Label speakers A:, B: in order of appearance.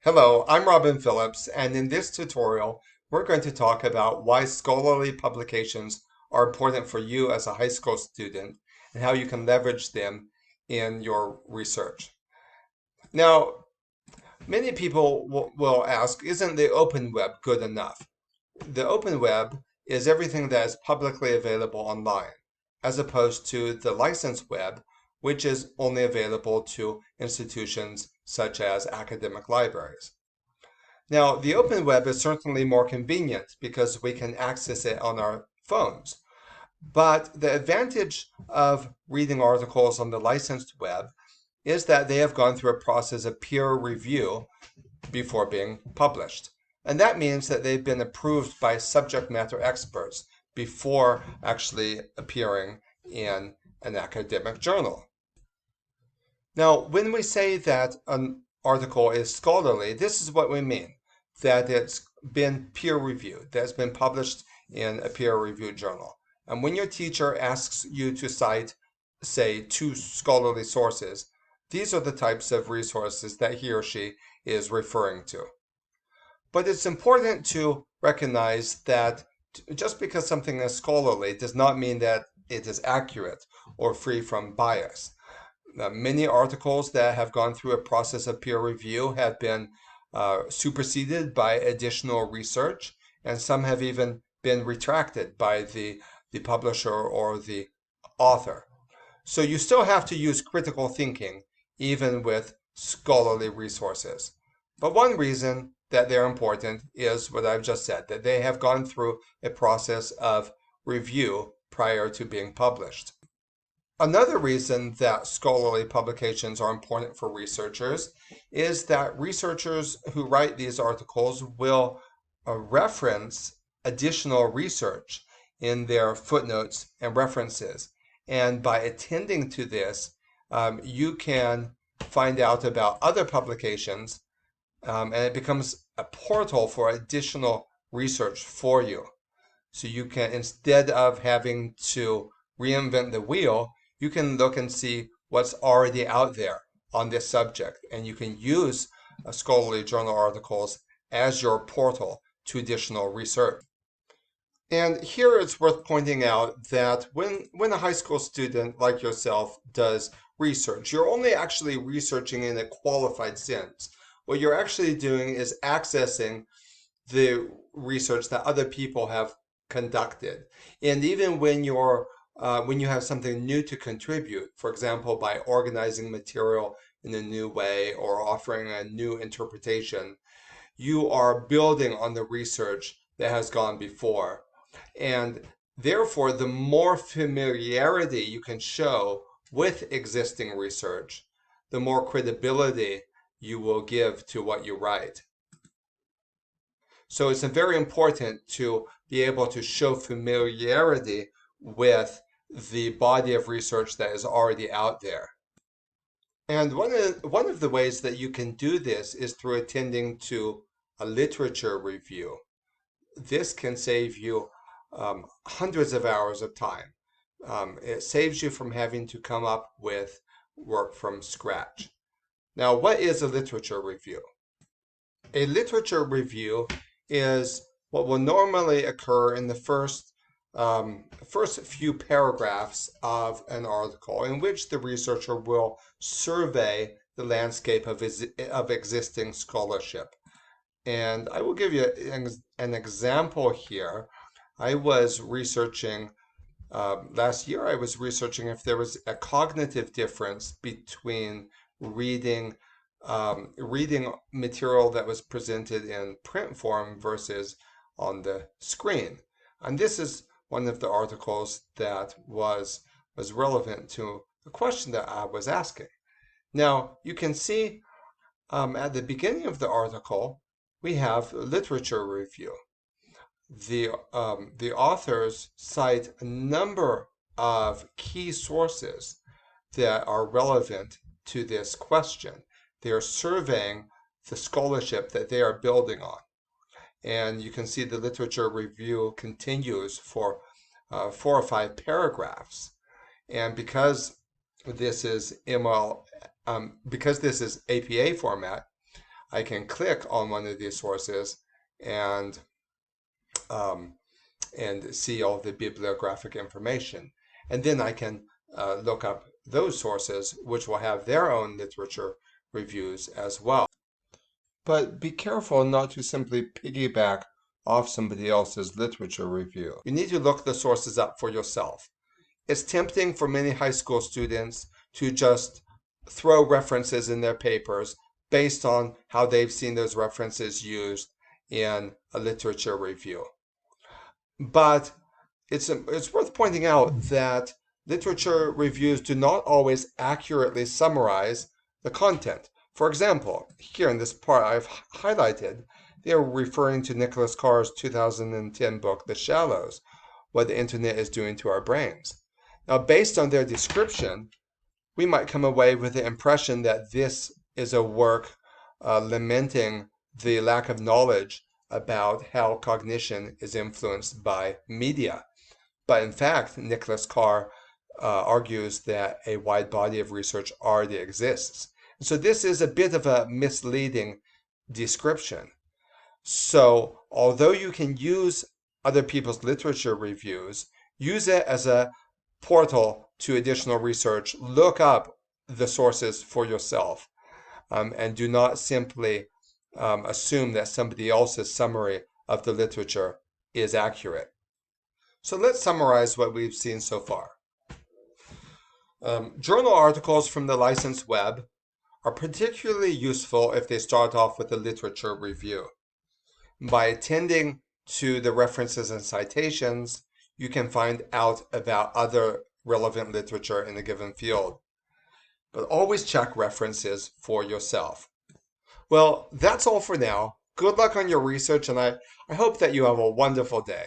A: Hello, I'm Robin Phillips, and in this tutorial, we're going to talk about why scholarly publications are important for you as a high school student and how you can leverage them in your research. Now, many people will ask, isn't the open web good enough? The open web is everything that is publicly available online, as opposed to the licensed web, which is only available to institutions such as academic libraries. Now, the open web is certainly more convenient because we can access it on our phones. But the advantage of reading articles on the licensed web is that they have gone through a process of peer review before being published. And that means that they've been approved by subject matter experts before actually appearing in an academic journal. Now, when we say that an article is scholarly, this is what we mean, that it's been peer reviewed, that it's been published in a peer reviewed journal. And when your teacher asks you to cite, say, two scholarly sources, these are the types of resources that he or she is referring to. But it's important to recognize that just because something is scholarly does not mean that it is accurate or free from bias. Many articles that have gone through a process of peer review have been superseded by additional research, and some have even been retracted by the publisher or the author. So you still have to use critical thinking even with scholarly resources. But one reason that they're important is what I've just said, that they have gone through a process of review prior to being published. Another reason that scholarly publications are important for researchers is that researchers who write these articles will reference additional research in their footnotes and references. And by attending to this, you can find out about other publications, and it becomes a portal for additional research for you. So you can, instead of having to reinvent the wheel, you can look and see what's already out there on this subject, and you can use scholarly journal articles as your portal to additional research. And here it's worth pointing out that when a high school student like yourself does research, you're only actually researching in a qualified sense. What you're actually doing is accessing the research that other people have conducted. And even when you have something new to contribute, for example, by organizing material in a new way or offering a new interpretation, you are building on the research that has gone before. And therefore, the more familiarity you can show with existing research, the more credibility you will give to what you write. So it's very important to be able to show familiarity with the body of research that is already out there. And one of the ways that you can do this is through attending to a literature review. This can save you hundreds of hours of time. It saves you from having to come up with work from scratch. Now, what is a literature review? A literature review is what will normally occur in the first few paragraphs of an article in which the researcher will survey the landscape of existing scholarship. And I will give you an example here. I was researching, last year I was researching if there was a cognitive difference between reading material that was presented in print form versus on the screen. And this is one of the articles that was relevant to the question that I was asking. Now, you can see at the beginning of the article, we have literature review. The authors cite a number of key sources that are relevant to this question. They are surveying the scholarship that they are building on. And you can see the literature review continues for 4 or 5 paragraphs. And because this is because this is APA format, I can click on one of these sources and um, see all the bibliographic information. And then I can look up those sources, which will have their own literature reviews as well. But be careful not to simply piggyback off somebody else's literature review. You need to look the sources up for yourself. It's tempting for many high school students to just throw references in their papers based on how they've seen those references used in a literature review. But it's worth pointing out that literature reviews do not always accurately summarize the content. For example, here in this part I've highlighted, they are referring to Nicholas Carr's 2010 book, The Shallows, What the Internet is Doing to Our Brains. Now, based on their description, we might come away with the impression that this is a work lamenting the lack of knowledge about how cognition is influenced by media. But in fact, Nicholas Carr argues that a wide body of research already exists. So this is a bit of a misleading description. So although you can use other people's literature reviews, use it as a portal to additional research. Look up the sources for yourself, and do not simply assume that somebody else's summary of the literature is accurate. So let's summarize what we've seen so far. Journal articles from the licensed web are particularly useful if they start off with a literature review. By attending to the references and citations, you can find out about other relevant literature in a given field. But always check references for yourself. Well, that's all for now. Good luck on your research, and I hope that you have a wonderful day.